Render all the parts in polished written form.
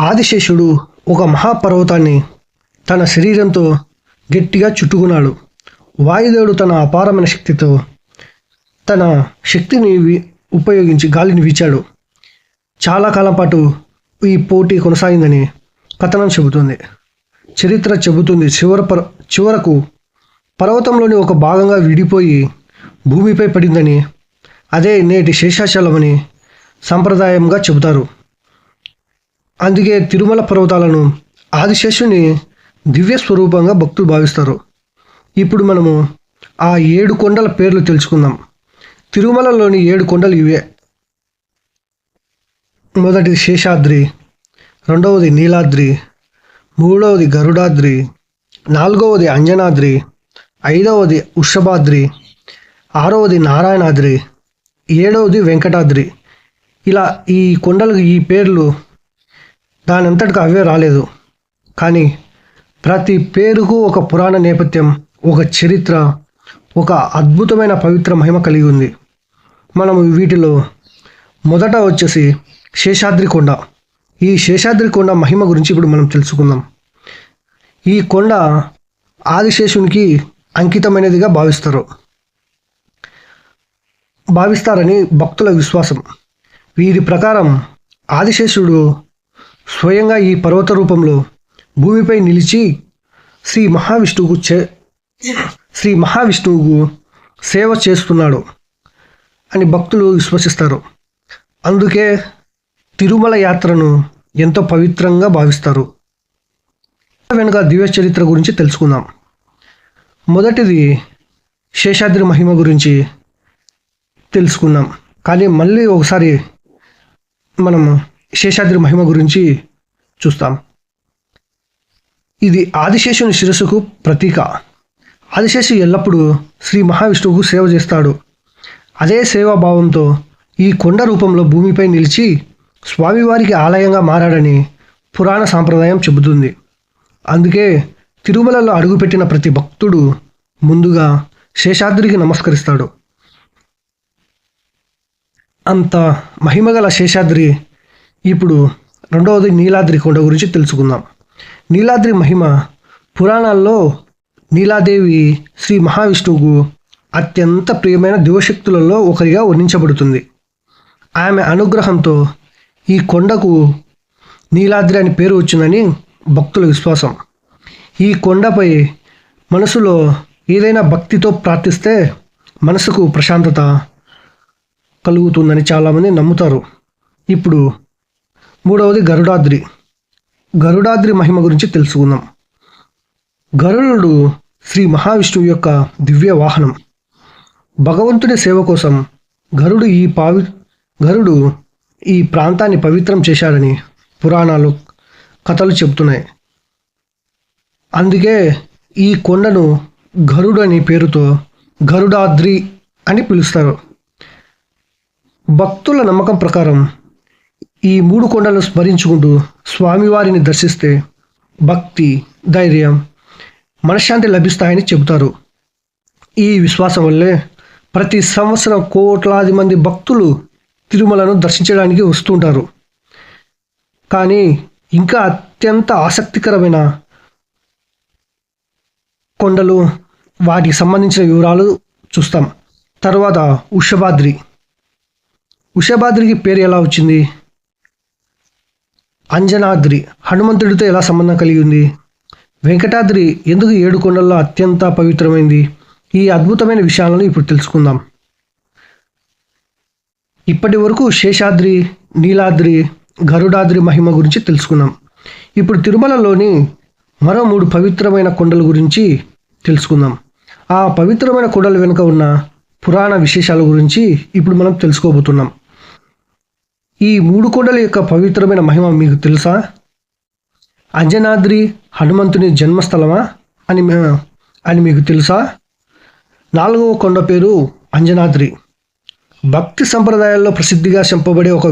ఆదిశేషుడు ఒక మహాపర్వతాన్ని తన శరీరంతో గట్టిగా చుట్టుకున్నాడు. వాయుదేవుడు తన అపారమైన శక్తితో తన శక్తిని ఉపయోగించి గాలిని వీచాడు. చాలా కాలం పాటు ఈ పోటీ కొనసాగిందని కథనం చెబుతుంది. చరిత్ర చెబుతుంది చివరకు పర్వతంలోని ఒక భాగంగా విడిపోయి భూమిపై పడిందని, అదే నేటి శేషాచలమని సంప్రదాయంగా చెబుతారు. అందుకే తిరుమల పర్వతాలను ఆదిశేషుని దివ్య స్వరూపంగా భక్తులు భావిస్తారు. ఇప్పుడు మనము ఆ 7 కొండల పేర్లు తెలుసుకుందాం. తిరుమలలోని 7 కొండలు ఇవే. మొదటిది శేషాద్రి, రెండవది నీలాద్రి, మూడవది గరుడాద్రి, నాలుగవది అంజనాద్రి, ఐదవది వృషభాద్రి, ఆరవది నారాయణాద్రి, ఏడవది వెంకటాద్రి. ఇలా ఈ కొండలకు ఈ పేర్లు దానంతటికి అవే రాలేదు. కానీ ప్రతి పేరుకు ఒక పురాణ నేపథ్యం, ఒక చరిత్ర, ఒక అద్భుతమైన పవిత్ర మహిమ కలిగి ఉంది. మనము వీటిలో మొదట వచ్చేసి శేషాద్రి కొండ. ఈ శేషాద్రి కొండ మహిమ గురించి ఇప్పుడు మనం తెలుసుకుందాం. ఈ కొండ ఆదిశేషునికి అంకితమైనదిగా భావిస్తారని భక్తుల విశ్వాసం. వీరి ప్రకారం ఆదిశేషుడు స్వయంగా ఈ పర్వత రూపంలో భూమిపై నిలిచి శ్రీ మహావిష్ణువుకు సేవ చేస్తున్నాడు అని భక్తులు విశ్వసిస్తారు. అందుకే తిరుమల యాత్రను ఎంతో పవిత్రంగా భావిస్తారు. వెనుక దివ్య చరిత్ర గురించి తెలుసుకుందాం. మొదటిది శేషాద్రి మహిమ గురించి తెలుసుకుందాం. కానీ మళ్ళీ ఒకసారి మనం శేషాద్రి మహిమ గురించి చూస్తాం. ఇది ఆదిశేషుని శిరస్సుకు ప్రతీక. ఆదిశేషు ఎల్లప్పుడూ శ్రీ మహావిష్ణువుకు సేవ చేస్తాడు. అదే సేవాభావంతో ఈ కొండ రూపంలో భూమిపై నిలిచి స్వామివారికి ఆలయంగా మారాడని పురాణ సాంప్రదాయం చెబుతుంది. అందుకే తిరుమలలో అడుగుపెట్టిన ప్రతి భక్తుడు ముందుగా శేషాద్రికి నమస్కరిస్తాడు. అంత మహిమగల శేషాద్రి. ఇప్పుడు రెండవది నీలాద్రి కొండ గురించి తెలుసుకుందాం. నీలాద్రి మహిమ పురాణాల్లో నీలాదేవి శ్రీ మహావిష్ణువుకు అత్యంత ప్రియమైన దివశక్తులలో ఒకరిగా వర్ణించబడుతుంది. ఆమె అనుగ్రహంతో ఈ కొండకు నీలాద్రి అని పేరు వచ్చిందని భక్తుల విశ్వాసం. ఈ కొండపై మనసులో ఏదైనా భక్తితో ప్రార్థిస్తే మనసుకు ప్రశాంతత కలుగుతుందని చాలామంది నమ్ముతారు. ఇప్పుడు మూడవది గరుడాద్రి. గరుడాద్రి మహిమ గురించి తెలుసుకుందాం. గరుడు శ్రీ మహావిష్ణువు యొక్క దివ్య వాహనం. భగవంతుడి సేవ కోసం గరుడు ఈ ప్రాంతాన్ని పవిత్రం చేశాడని పురాణాలు కథలు చెబుతున్నాయి. అందుకే ఈ కొండను గరుడు అని పేరుతో గరుడాద్రి అని పిలుస్తారు. భక్తుల నమ్మకం ప్రకారం ఈ 3 కొండలను స్మరించుకుంటూ స్వామివారిని దర్శిస్తే భక్తి, ధైర్యం, మనశ్శాంతి లభిస్తాయని చెబుతారు. ఈ విశ్వాసం వల్లే ప్రతి సంవత్సరం కోట్లాది మంది భక్తులు తిరుమలను దర్శించడానికి వస్తుంటారు. కానీ ఇంకా అత్యంత ఆసక్తికరమైన కొండలు, వాటికి సంబంధించిన వివరాలు చూస్తాం. తర్వాత వృషభాద్రి. వృషభాద్రికి పేరు ఎలా వచ్చింది? అంజనాద్రి హనుమంతుడితో ఎలా సంబంధం కలిగి ఉంది? వెంకటాద్రి ఎందుకు 7 కొండల్లో అత్యంత పవిత్రమైంది? ఈ అద్భుతమైన విషయాలను ఇప్పుడు తెలుసుకుందాం. ఇప్పటి వరకు శేషాద్రి, నీలాద్రి, గరుడాద్రి మహిమ గురించి తెలుసుకున్నాం. ఇప్పుడు తిరుమలలోని మరో 3 పవిత్రమైన కొండల గురించి తెలుసుకుందాం. ఆ పవిత్రమైన కొండల వెనుక ఉన్న పురాణ విశేషాల గురించి ఇప్పుడు మనం తెలుసుకోబోతున్నాం. ఈ 3 కొండల యొక్క పవిత్రమైన మహిమ మీకు తెలుసా? అంజనాద్రి హనుమంతుని జన్మస్థలమా అని మీకు తెలుసా? 4వ కొండ పేరు అంజనాద్రి. భక్తి సంప్రదాయాల్లో ప్రసిద్ధిగా చెప్పబడే ఒక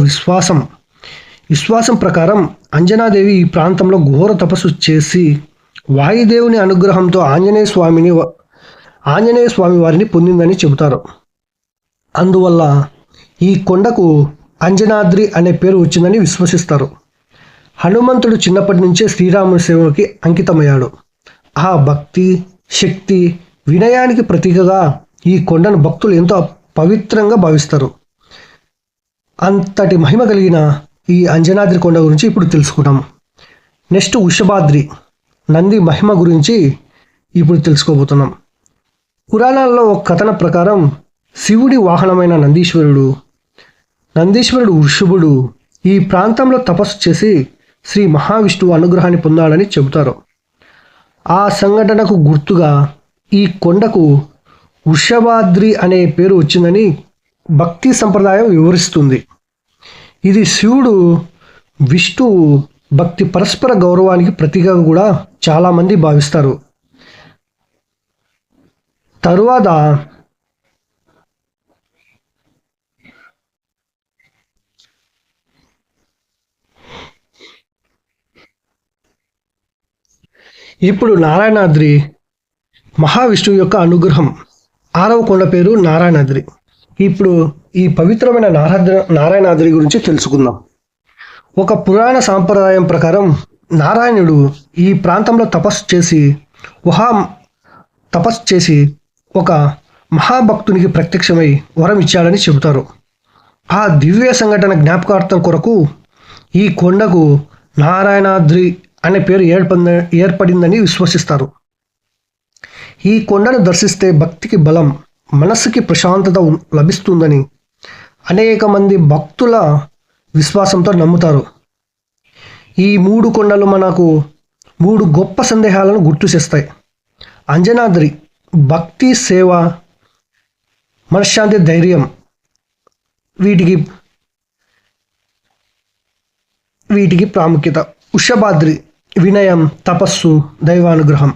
విశ్వాసం ప్రకారం అంజనాదేవి ఈ ప్రాంతంలో ఘోర తపస్సు చేసి వాయుదేవుని అనుగ్రహంతో ఆంజనేయ స్వామి వారిని పొందిందని చెబుతారు. అందువల్ల ఈ కొండకు అంజనాద్రి అనే పేరు వచ్చిందని విశ్వసిస్తారు. హనుమంతుడు చిన్నప్పటి నుంచే శ్రీరాముని సేవకి అంకితమయ్యాడు. ఆ భక్తి, శక్తి, వినయానికి ప్రతీకగా ఈ కొండను భక్తులు ఎంతో పవిత్రంగా భావిస్తారు. అంతటి మహిమ కలిగిన ఈ అంజనాద్రి కొండ గురించి ఇప్పుడు తెలుసుకున్నాం. నెక్స్ట్ వృషభాద్రి నంది మహిమ గురించి ఇప్పుడు తెలుసుకోబోతున్నాం. పురాణాల్లో ఒక కథన ప్రకారం శివుడి వాహనమైన నందీశ్వరుడు వృషభుడు ఈ ప్రాంతంలో తపస్సు చేసి శ్రీ మహావిష్ణువు అనుగ్రహాన్ని పొందాడని చెబుతారు. ఆ సంఘటనకు గుర్తుగా ఈ కొండకు వృషభాద్రి అనే పేరు వచ్చిందని భక్తి సంప్రదాయం వివరిస్తుంది. ఇది శివుడు, విష్ణువు భక్తి పరస్పర గౌరవానికి ప్రతీకగా కూడా చాలామంది భావిస్తారు. తరువాత ఇప్పుడు నారాయణాద్రి మహావిష్ణువు యొక్క అనుగ్రహం 6వ కొండ పేరు నారాయణాద్రి. ఇప్పుడు ఈ పవిత్రమైన నారాయణాద్రి గురించి తెలుసుకుందాం. ఒక పురాణ సాంప్రదాయం ప్రకారం నారాయణుడు ఈ ప్రాంతంలో తపస్సు చేసి ఒక మహాభక్తునికి ప్రత్యక్షమై వరం ఇచ్చాడని చెబుతారు. ఆ దివ్య సంఘటన జ్ఞాపకార్థం కొరకు ఈ కొండకు నారాయణాద్రి అనే పేరు ఏర్పడిందని విశ్వసిస్తారు. ఈ కొండను దర్శిస్తే భక్తికి బలం, మనస్సుకి ప్రశాంతత లభిస్తుందని అనేక మంది భక్తుల విశ్వాసంతో నమ్ముతారు. ఈ 3 కొండలు మనకు 3 గొప్ప సందేహాలను గుర్తు చేస్తాయి. అంజనాద్రి భక్తి, సేవ, మనశ్శాంతి, ధైర్యం వీటికి ప్రాముఖ్యత. వృషభాద్రి వినయం, తపస్సు, దైవానుగ్రహం.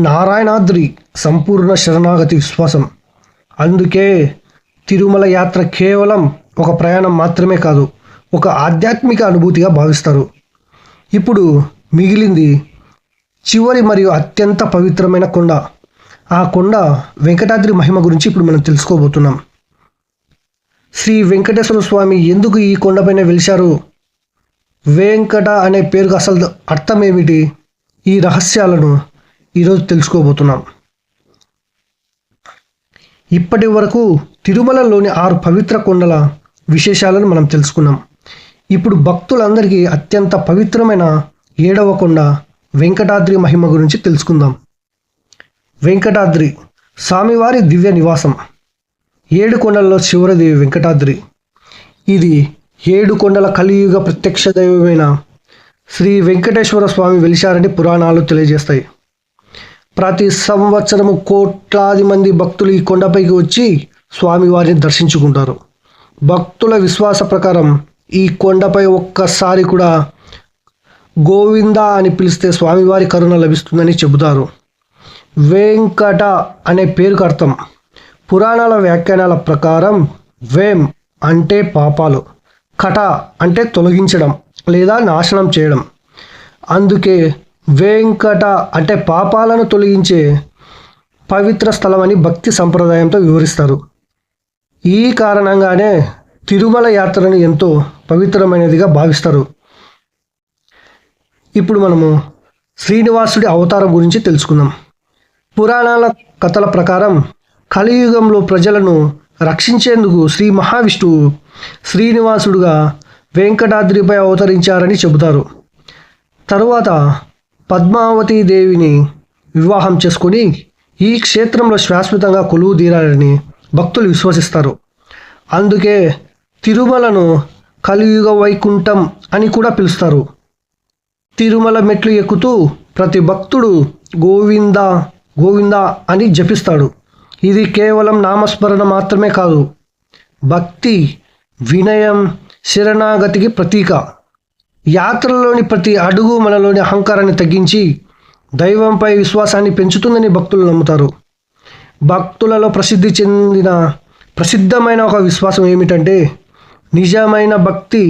నారాయణాద్రి సంపూర్ణ శరణాగతి, విశ్వాసం. అందుకే తిరుమల యాత్ర కేవలం ఒక ప్రయాణం మాత్రమే కాదు, ఒక ఆధ్యాత్మిక అనుభూతిగా భావిస్తారు. ఇప్పుడు మిగిలింది చివరి మరియు అత్యంత పవిత్రమైన కొండ. ఆ కొండ వెంకటాద్రి మహిమ గురించి ఇప్పుడు మనం తెలుసుకోబోతున్నాం. శ్రీ వెంకటేశ్వర స్వామి ఎందుకు ఈ కొండపైన వెలిశారు? వెంకట అనే పేరుకు అసలు అర్థం ఏమిటి? ఈ రహస్యాలను ఈరోజు తెలుసుకోబోతున్నాం. ఇప్పటి వరకు తిరుమలలోని 6 పవిత్ర కొండల విశేషాలను మనం తెలుసుకున్నాం. ఇప్పుడు భక్తులందరికీ అత్యంత పవిత్రమైన 7వ కొండ వెంకటాద్రి మహిమ గురించి తెలుసుకుందాం. వెంకటాద్రి స్వామివారి దివ్య నివాసం. 7 కొండలలో చివరిది వెంకటాద్రి. ఇది 7 కొండల కలియుగ ప్రత్యక్ష దైవమైన శ్రీ వెంకటేశ్వర స్వామి వెలిశారని పురాణాలు తెలియజేస్తాయి. ప్రతి సంవత్సరము కోట్లాది మంది భక్తులు ఈ కొండపైకి వచ్చి స్వామివారిని దర్శించుకుంటారు. భక్తుల విశ్వాస ప్రకారం ఈ కొండపై ఒక్కసారి కూడా గోవింద అని పిలిస్తే స్వామివారి కరుణ లభిస్తుందని చెబుతారు. వెంకట అనే పేరుకు అర్థం. పురాణాల వ్యాఖ్యానాల ప్రకారం వేం అంటే పాపాలు, కట అంటే తొలగించడం లేదా నాశనం చేయడం. అందుకే వెంకట అంటే పాపాలను తొలగించే పవిత్ర స్థలం అని భక్తి సంప్రదాయంతో వివరిస్తారు. ఈ కారణంగానే తిరుమల యాత్రను ఎంతో పవిత్రమైనదిగా భావిస్తారు. ఇప్పుడు మనము శ్రీనివాసుడి అవతారం గురించి తెలుసుకుందాం. పురాణాల కథల ప్రకారం కలియుగంలో ప్రజలను రక్షించేందుకు శ్రీ మహావిష్ణువు శ్రీనివాసుడుగా వెంకటాద్రిపై అవతరించారని చెబుతారు. తరువాత పద్మావతీ దేవిని వివాహం చేసుకొని ఈ క్షేత్రంలో శాశ్వతంగా కొలువు తీరాలని భక్తులు విశ్వసిస్తారు. అందుకే తిరుమలను కలియుగ వైకుంఠం అని కూడా పిలుస్తారు. తిరుమల మెట్లు ఎక్కుతూ ప్రతి భక్తుడు గోవింద గోవింద అని జపిస్తాడు. ఇది కేవలం నామస్మరణ మాత్రమే కాదు, భక్తి, వినయం, శరణాగతికి ప్రతీక. యాత్రలోని ప్రతి అడుగు మనలోని అహంకారాన్ని తగ్గించి దైవంపై విశ్వాసాన్ని పెంచుతుందని భక్తులు నమ్ముతారు. భక్తులలో ప్రసిద్ధమైన ఒక విశ్వాసం ఏమిటంటే, నిజమైన భక్తి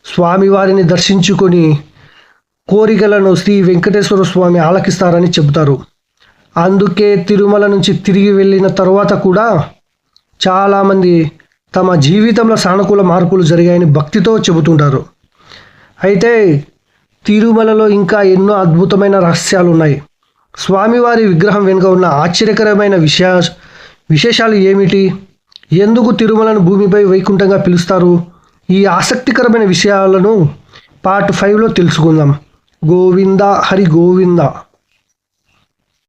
స్వామివారిని దర్శించుకొని కోరికలను శ్రీ వెంకటేశ్వర స్వామి ఆలకిస్తారని చెబుతారు. అందుకే తిరుమల నుంచి తిరిగి వెళ్ళిన తరువాత కూడా చాలామంది తమ జీవితంలో సానుకూల మార్పులు జరిగాయని భక్తితో చెబుతుంటారు. అయితే తిరుమలలో ఇంకా ఎన్నో అద్భుతమైన రహస్యాలు ఉన్నాయి. స్వామివారి విగ్రహం వెనుక ఉన్న ఆశ్చర్యకరమైన విశేషాలు ఏమిటి? ఎందుకు తిరుమలను భూమిపై వైకుంఠంగా పిలుస్తారు? ఈ ఆసక్తికరమైన విషయాలను పార్ట్ 5లో తెలుసుకుందాం. గోవింద హరి గోవింద.